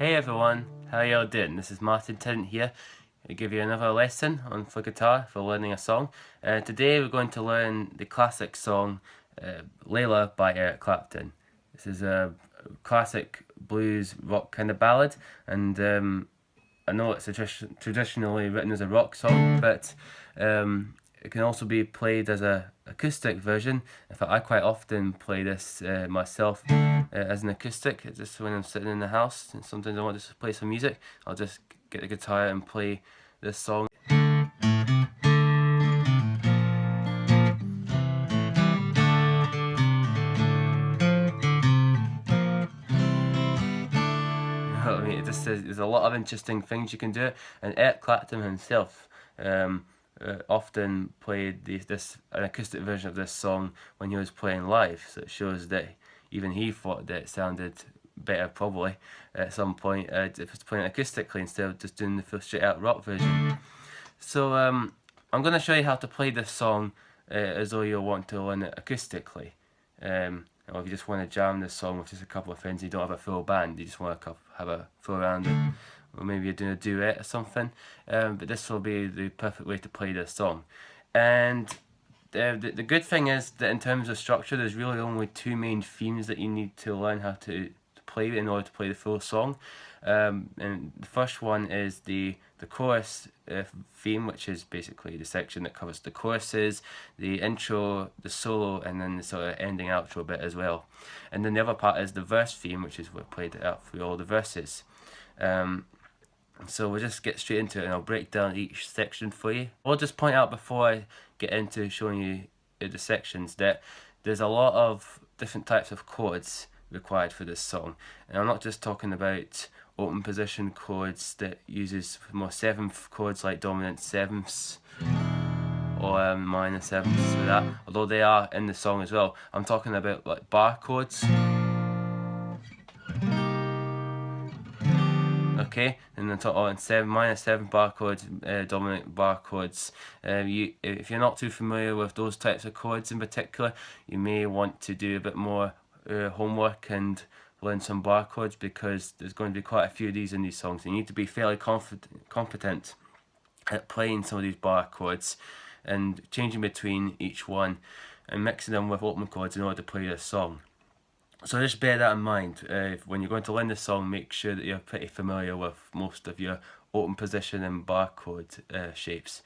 Hey everyone, how y'all doing? This is Martin Tennant here. I'll give you another lesson for guitar for learning a song. Today we're going to learn the classic song Layla by Eric Clapton. This is a classic blues rock kind of ballad, and I know it's traditionally written as a rock song, but it can also be played as a acoustic version. In fact, I quite often play this myself as an acoustic, just when I'm sitting in the house and sometimes I want to play some music. I'll just get the guitar and play this song. I mean, it just says there's a lot of interesting things you can do, and Eric Clapton himself often played an acoustic version of this song when he was playing live. So it shows that even he thought that it sounded better probably at some point if it was playing acoustically instead of just doing the full straight out rock version. So I'm going to show you how to play this song as though you want to learn it acoustically. Or if you just want to jam this song with just a couple of friends, you don't have a full band, you just want to have a full round, or maybe you're doing a duet or something. But this will be the perfect way to play this song. And the good thing is that in terms of structure, there's really only two main themes that you need to learn how to play in order to play the full song. And the first one is the chorus theme, which is basically the section that covers the choruses, the intro, the solo, and then the sort of ending outro bit as well. And then the other part is the verse theme, which is what played out through all the verses. So we'll just get straight into it, and I'll break down each section for you. I'll just point out before I get into showing you the sections that there's a lot of different types of chords required for this song, and I'm not just talking about open position chords that uses more seventh chords like dominant sevenths or minor sevenths for that, although they are in the song as well. I'm talking about like bar chords. Okay, and then talk on minor 7 bar chords, dominant bar chords. If you're not too familiar with those types of chords in particular, you may want to do a bit more homework and learn some bar chords, because there's going to be quite a few of these in these songs. You need to be fairly competent at playing some of these bar chords and changing between each one and mixing them with open chords in order to play this song. So just bear that in mind. When you're going to learn this song, make sure that you're pretty familiar with most of your open position and bar chord shapes.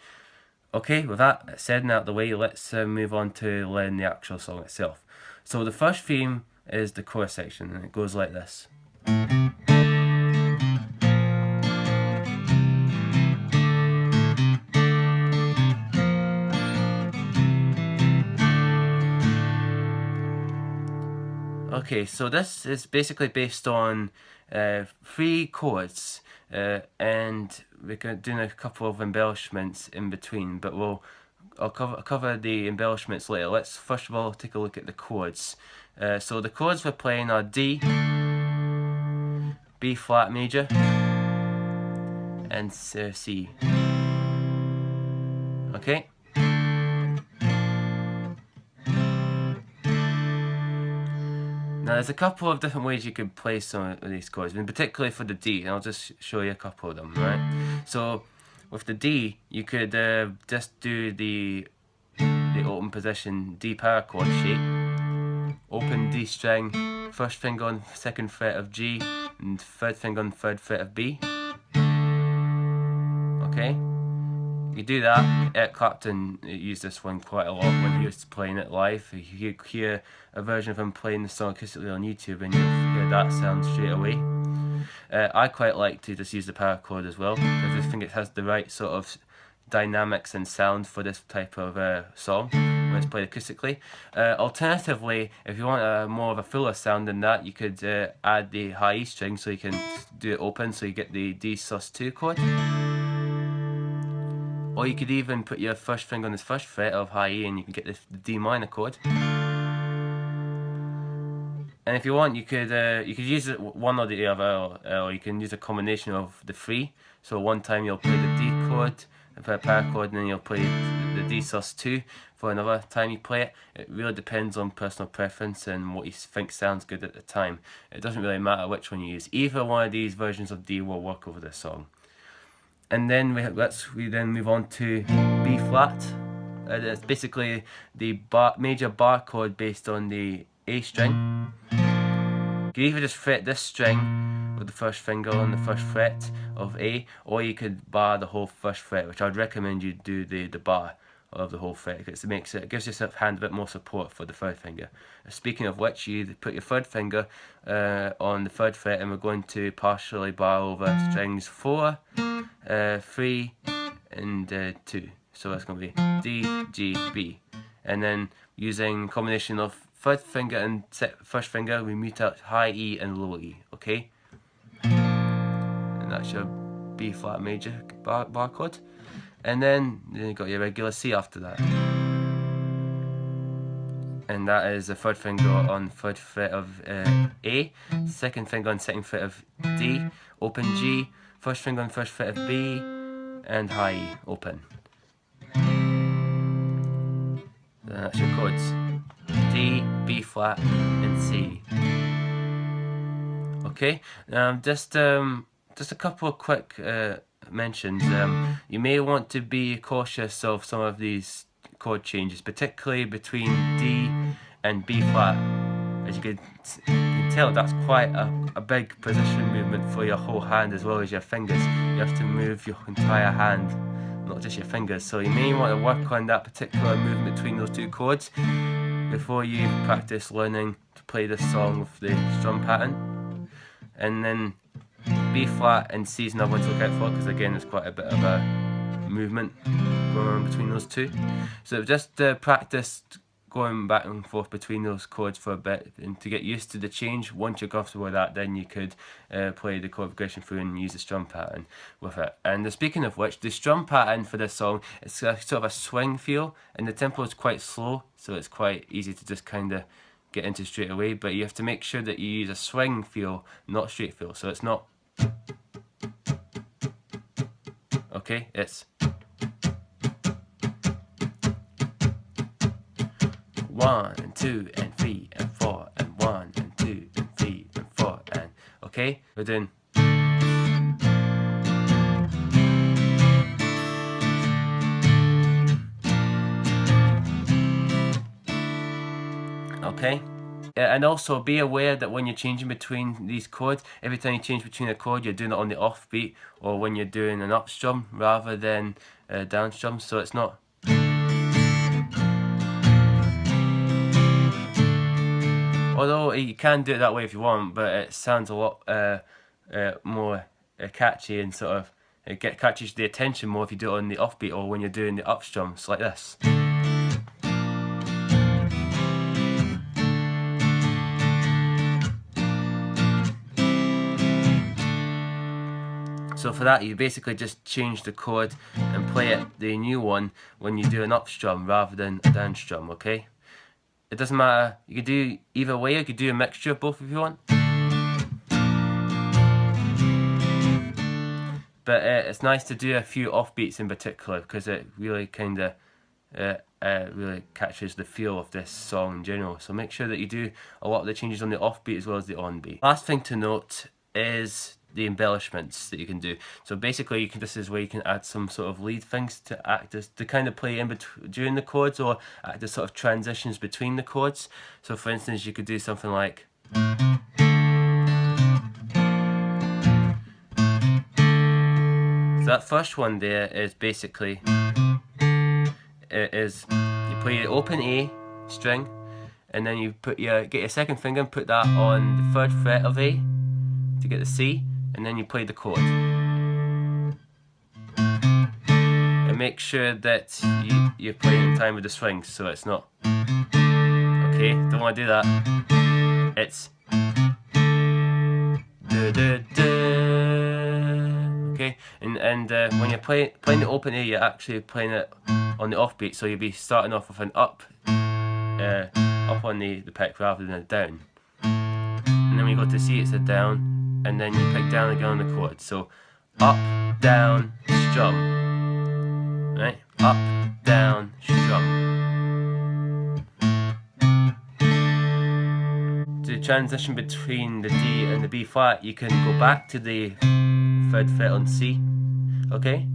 Okay, with that said and out of the way, let's move on to learn the actual song itself. So the first theme is the chorus section, and it goes like this. Okay, so this is basically based on 3 chords, and we're doing a couple of embellishments in between, but I'll cover the embellishments later. Let's first of all take a look at the chords. So the chords we're playing are D, B flat major, and C. Okay? Now there's a couple of different ways you could play some of these chords, and particularly for the D, and I'll just show you a couple of them, right? So with the D, you could just do the open position D power chord shape, open D string, first finger on 2nd fret of G, and 3rd finger on 3rd fret of B. Okay? You do that. Eric Clapton used this one quite a lot when he was playing it live. You hear a version of him playing the song acoustically on YouTube, and you'll hear that sound straight away. I quite like to just use the power chord as well, because I think it has the right sort of dynamics and sound for this type of song when it's played acoustically. Alternatively, if you want more of a fuller sound than that, you could add the high E string, so you can do it open, so you get the D sus2 chord. Or you could even put your first finger on the 1st fret of high E, and you can get the D minor chord. And if you want, you could use it one or the other, or you can use a combination of the 3. So one time you'll play the D chord, for a power chord, and then you'll play the D sus2 for another time you play it. It really depends on personal preference and what you think sounds good at the time. It doesn't really matter which one you use. Either one of these versions of D will work over this song. And then we then move on to B flat. It's basically the major bar chord based on the A string. You can either just fret this string with the first finger on the first fret of A, or you could bar the whole first fret, which I'd recommend you do the bar of the whole fret, because it gives your hand a bit more support for the third finger. Speaking of which, you put your third finger on the third fret, and we're going to partially bar over strings 4, 3, and 2. So that's going to be D, G, B. And then using a combination of third finger and first finger, we mute out high E and low E, okay? And that's your B flat major bar chord. And then you've got your regular C after that. And that is the third finger on third fret of A, second finger on second fret of D, open G, first finger on first fret of B, and high E, open. And that's your chords: D, B flat, and C. Okay, just a couple of quick mentions. You may want to be cautious of some of these chord changes, particularly between D and B flat. As you can tell, that's quite a big position movement for your whole hand as well as your fingers. You have to move your entire hand, not just your fingers. So you may want to work on that particular movement between those two chords before you practice learning to play this song with the strum pattern. And then B flat and C is another one to look out for, because again there's quite a bit of a movement going on between those two. So just practice going back and forth between those chords for a bit, and to get used to the change. Once you're comfortable with that, then you could play the chord progression through and use the strum pattern with it. And speaking of which, the strum pattern for this song, it's a sort of a swing feel, and the tempo is quite slow, so it's quite easy to just kind of get into straight away. But you have to make sure that you use a swing feel, not straight feel. So it's not, okay, it's 1 and 2 and 3 and 4 and 1 and 2 and 3 and 4 and, okay, we're doing. Okay, and also be aware that when you're changing between these chords, every time you change between a chord, you're doing it on the offbeat, or when you're doing an up strum rather than a down strum. So it's not. Although you can do it that way if you want, but it sounds a lot more catchy, and sort of it catches the attention more if you do it on the offbeat or when you're doing the up strums like this. So for that, you basically just change the chord and play it, the new one, when you do an up strum rather than a down strum, okay? It doesn't matter, you could do either way, you could do a mixture of both if you want. But it's nice to do a few offbeats in particular, because it really kind of really catches the feel of this song in general. So make sure that you do a lot of the changes on the offbeat as well as the onbeat. Last thing to note is the embellishments that you can do. So basically, this is where you can add some sort of lead things to act as, to kind of play in between during the chords, or act as sort of transitions between the chords. So for instance, you could do something like, so that first one there is basically, you play the open A string, and then you get your second finger and put that on the third fret of A to get the C, and then you play the chord. And make sure that you're playing in time with the swings, so it's not, okay, don't want to do that. It's okay, and when you're playing the open A, you're actually playing it on the offbeat, so you'll be starting off with an up on the pick rather than a down. And then when you go to C, it's a down, and then you pick down again on the chord. So up, down, strum. right? Up, down, strum. To transition between the D and the B flat, you can go back to the 3rd fret on C, okay?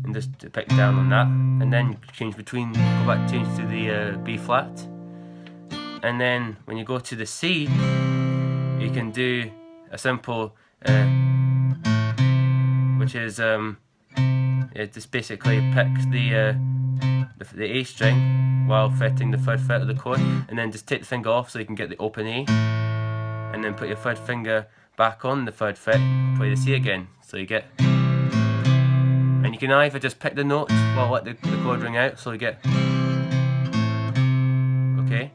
And just pick down on that, and then change between, go back, change to the B flat. And then when you go to the C, you can do a simple, which is just basically pick the A string while fretting the 3rd fret of the chord, and then just take the finger off so you can get the open A, and then put your 3rd finger back on the 3rd fret, play the C again, so you get. And you can either just pick the note while let the chord ring out, so you get. Okay.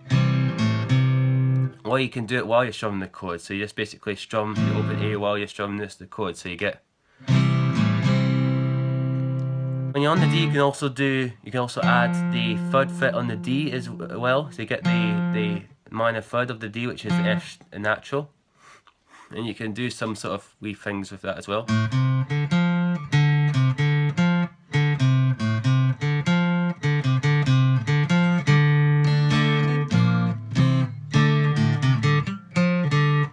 Or you can do it while you're strumming the chord, so you just basically strum the open A while you're strumming the chord, so you get. When you're on the D, you can also add the 3rd fret on the D as well, so you get the minor 3rd of the D, which is the F natural, and you can do some sort of wee things with that as well.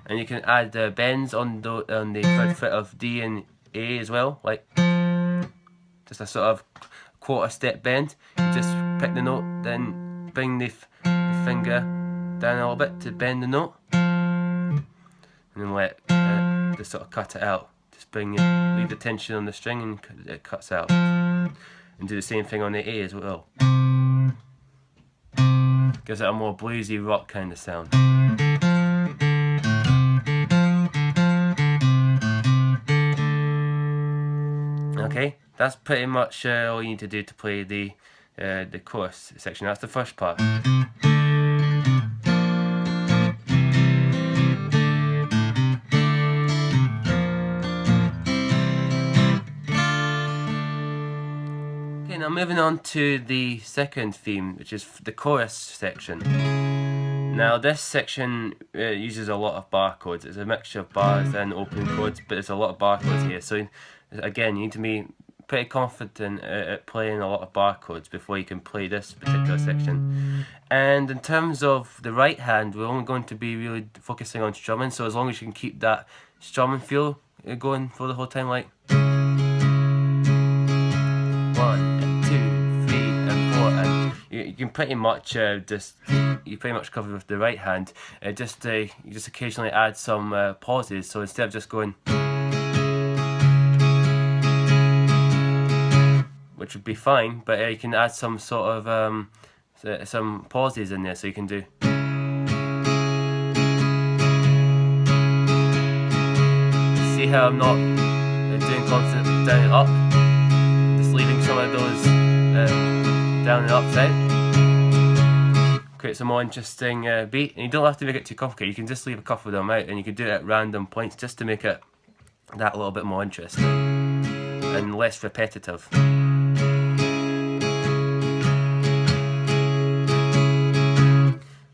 And you can add bends on the 3rd fret of D and A as well, like just a sort of quarter step bend. You just pick the note, then bring the finger down a little bit to bend the note, and then let just sort of cut it out. Just leave the tension on the string and it cuts out. And do the same thing on the A as well. Gives it a more bluesy rock kind of sound. Okay, that's pretty much all you need to do to play the chorus section. That's the first part. Okay, now moving on to the second theme, which is the chorus section. Now this section uses a lot of bar chords. It's a mixture of bars and opening chords, but there's a lot of bar chords here. So again, you need to be pretty confident at playing a lot of bar chords before you can play this particular section. And in terms of the right hand, we're only going to be really focusing on strumming, so as long as you can keep that strumming feel going for the whole time, like 1, 2, 3, and 4, and you can pretty much you pretty much cover with the right hand. You just occasionally add some pauses, so instead of just going, which would be fine, but you can add some sort of some pauses in there, so you can do. See how I'm not doing constant down and up, just leaving some of those down and ups out. Creates a more interesting beat, and you don't have to make it too complicated. You can just leave a couple of them out, and you can do it at random points just to make it that little bit more interesting and less repetitive.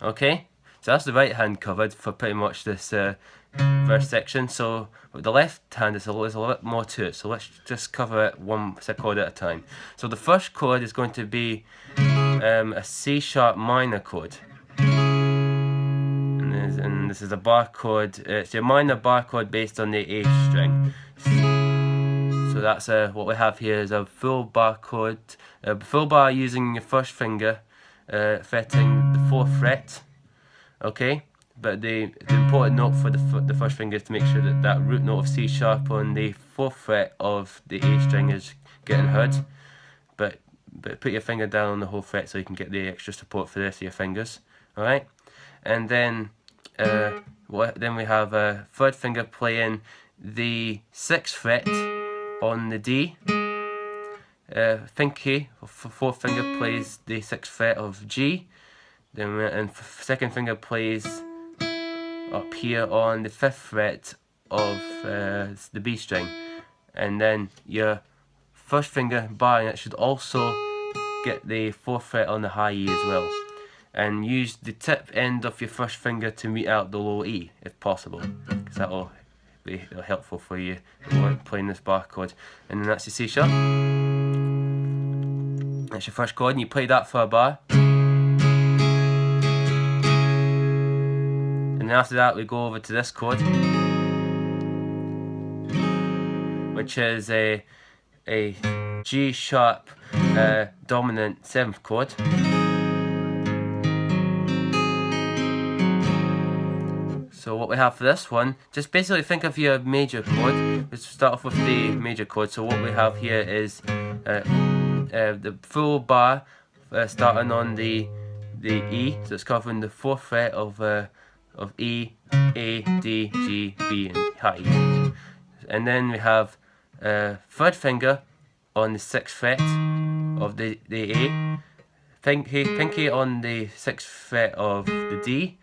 Okay, so that's the right hand covered for pretty much this verse section. So with the left hand, there's a little bit more to it. So let's just cover it one chord at a time. So the first chord is going to be a C sharp minor chord, and this is a bar chord. It's your minor bar chord based on the A string. So that's what we have here is a full bar chord, full bar using your first finger. Fretting the 4th fret, okay, but the important note for the first finger is to make sure that root note of C sharp on the 4th fret of the A string is getting heard, but put your finger down on the whole fret so you can get the extra support for the rest of your fingers. Alright, and then then we have a 3rd finger playing the 6th fret on the D. Pinky, 4th finger plays the 6th fret of G, and 2nd finger plays up here on the 5th fret of the B string, and then your 1st finger barring it should also get the 4th fret on the high E as well, and use the tip end of your 1st finger to meet out the low E if possible, because that will be helpful for you when playing this bar chord. And then that's the C sharp. That's your first chord, and you play that for a bar. And then after that we go over to this chord, which is a G sharp dominant 7th chord. So what we have for this one, just basically think of your major chord. Let's start off with the major chord. So what we have here is the full bar starting on the E, so it's covering the 4th fret of E, A, D, G, B, and high E. And then we have 3rd finger on the 6th fret of the A, pinky on the 6th fret of the D,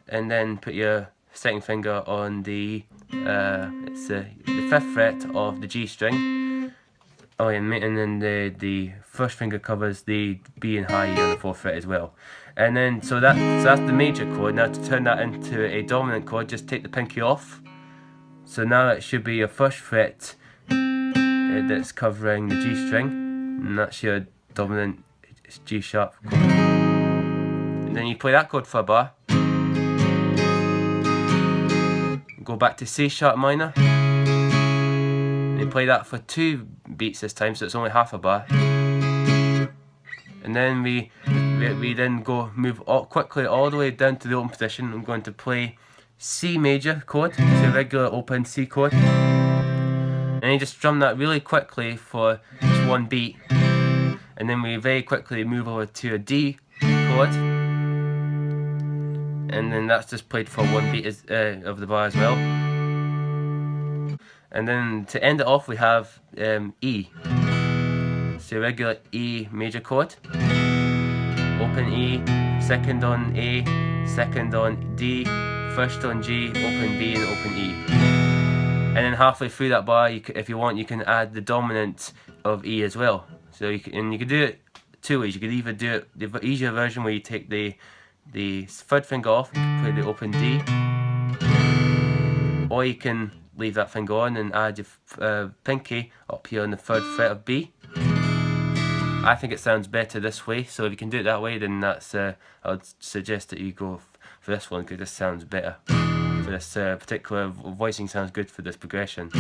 and then put your 2nd finger on the 5th fret of the G string. Oh yeah, and then the 1st finger covers the B and high E on the 4th fret as well. And then so that's the major chord. Now to turn that into a dominant chord, just take the pinky off. So now it should be your 1st fret that's covering the G string, and that's your dominant G sharp chord. And then you play that chord for a bar. Go back to C sharp minor. And you play that for 2 beats this time, so it's only half a bar. And then we then move quickly all the way down to the open position. I'm going to play C major chord, it's a regular open C chord. And you just strum that really quickly for just 1 beat. And then we very quickly move over to a D chord. And then that's just played for 1 beat of the bar as well. And then to end it off we have E. So regular E major chord. Open E, 2nd on A, 2nd on D, 1st on G, open B, and open E. And then halfway through that bar, if you want, you can add the dominant of E as well. So you can do it 2 ways. You could either do it the easier version where you take the 3rd finger off, you can play the open D, or you can leave that finger on and add your pinky up here on the 3rd fret of B. I think it sounds better this way, so if you can do it that way, then that's I would suggest that you go for this one, because this sounds better. For this particular voicing sounds good for this progression.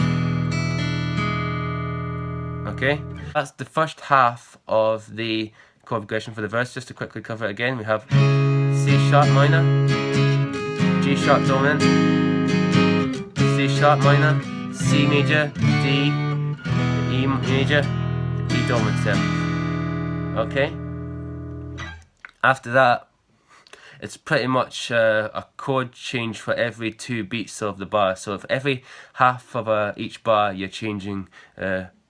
Okay, that's the first half of the chord progression for the verse. Just to quickly cover it again, we have C sharp minor, G sharp dominant, C sharp minor, C major, D, E major, E dominant 7th. Okay, after that it's pretty much a chord change for every 2 beats of the bar. So if every half of each bar you're changing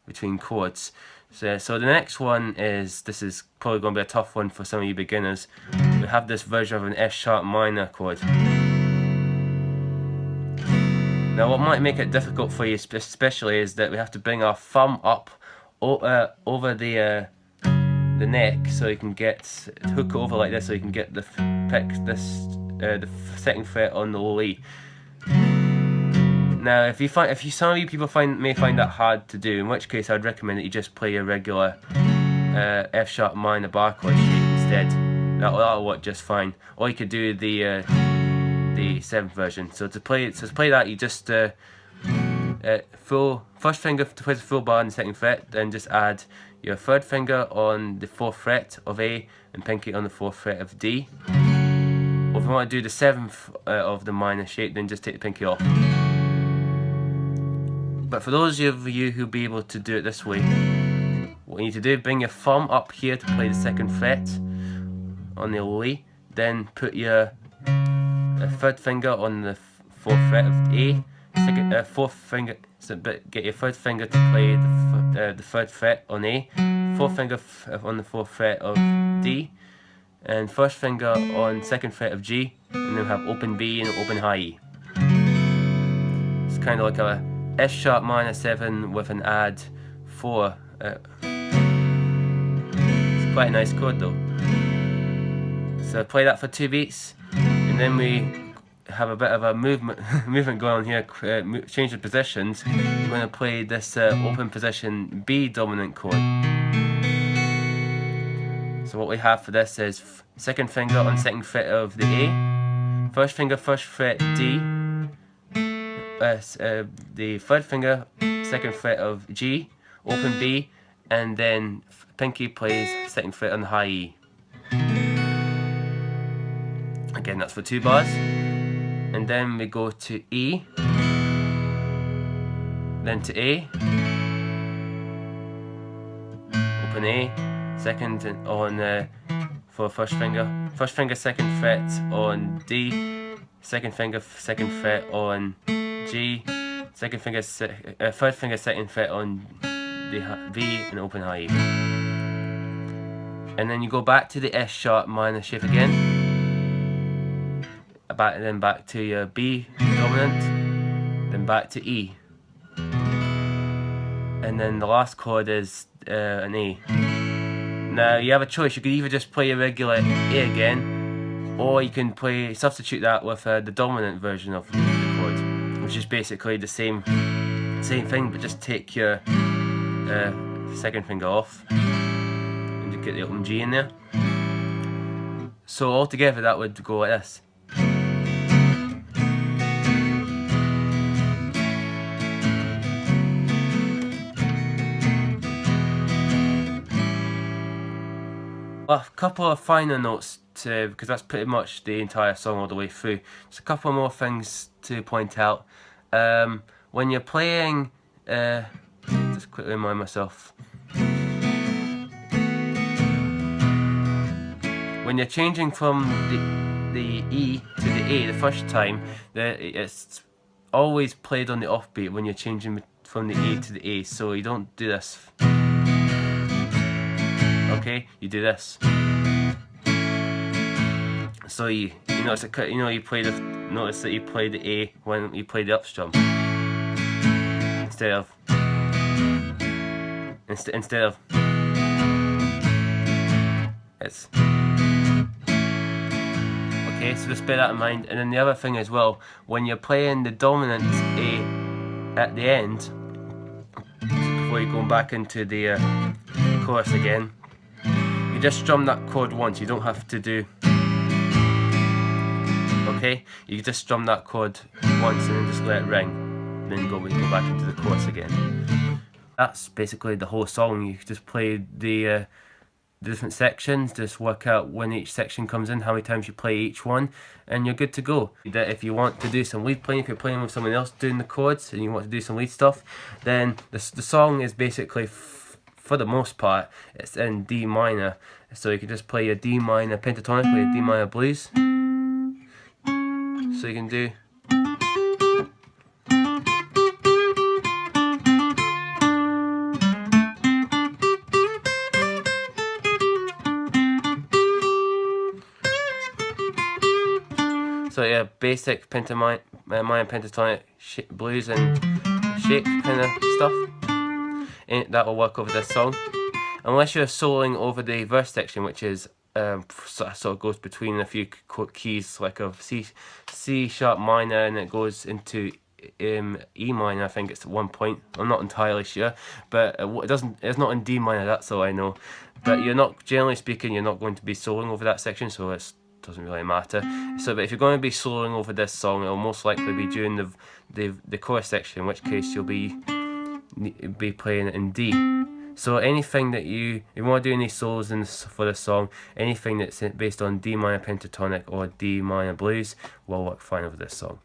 between chords. So the next one is, this is probably going to be a tough one for some of you beginners. We have this version of an F sharp minor chord. Now what might make it difficult for you especially is that we have to bring our thumb up over the neck, so you can hook it over like this, so you can get the 2nd fret on the low E. Now some of you people may find that hard to do, in which case I'd recommend that you just play a regular F sharp minor bar chord sheet instead. That'll work just fine. Or you could do the 7th version. So to play that, you just 1st finger to play the full bar on the 2nd fret, then just add your 3rd finger on the 4th fret of A and pinky on the 4th fret of D. Or if you want to do the 7th of the minor shape, then just take the pinky off. But for those of you who'll be able to do it this way, what you need to do, bring your thumb up here to play the 2nd fret on the low E, then put your 3rd finger on the 4th fret of A, 4th finger, get your 3rd finger to play the 3rd fret on A, 4th finger on the 4th fret of D, and 1st finger on 2nd fret of G, and then have open B and open high E. It's kind of like a F sharp minor 7 with an add 4. It's quite a nice chord though. So play that for 2 beats, and then we have a bit of a movement going on here. Change the positions. We're going to play this open position B dominant chord. So what we have for this is second finger on second fret of the A, first finger first fret D, the third finger second fret of G, open B, and then pinky plays second fret on the high E. Again, that's for 2 bars. And then we go to E, then to A, open A, second on for first finger second fret on D, second finger second fret on G, second finger third finger second fret on the B, and open high E. And then you go back to the S sharp minor shape again. Then back to your B dominant, then back to E, and then the last chord is an A. Now you have a choice. You could either just play a regular A again, or you can substitute that with the dominant version of the chord, which is basically the same thing, but just take your second finger off and you get the open G in there. So altogether that would go like this. A couple of finer notes because that's pretty much the entire song all the way through. Just a couple more things to point out. When you're playing, just quickly remind myself. When you're changing from the E to the A the first time, it's always played on the offbeat when you're changing from the A to the A, so you don't do this. Okay, you do this. So you notice that notice that you play the A when you play the up strum instead of it's okay. So just bear that in mind. And then the other thing as well, when you're playing the dominant A at the end, before you're going back into the chorus again, you just strum that chord once. You don't have to do. Okay, you just strum that chord once and then just let it ring. And then we go back into the chorus again. That's basically the whole song. You just play the different sections, just work out when each section comes in, how many times you play each one, and you're good to go. If you want to do some lead playing, if you're playing with someone else doing the chords and you want to do some lead stuff, then the song is basically, for the most part, it's in D minor. So you can just play your D minor pentatonically, a D minor blues. So you can do. So yeah, basic minor pentatonic blues and shape kind of stuff. And that will work over this song. Unless you're soloing over the verse section, which is sort of goes between a few keys, like of C sharp minor, and it goes into E minor. I think it's at one point. I'm not entirely sure, but it's not in D minor. That's all I know. But you're not, generally speaking, you're not going to be soloing over that section, so it doesn't really matter. So, but if you're going to be soloing over this song, it'll most likely be during the chorus section, in which case you'll be playing it in D. So anything that if you want to do any solos for this song, anything that's based on D minor pentatonic or D minor blues will work fine over this song.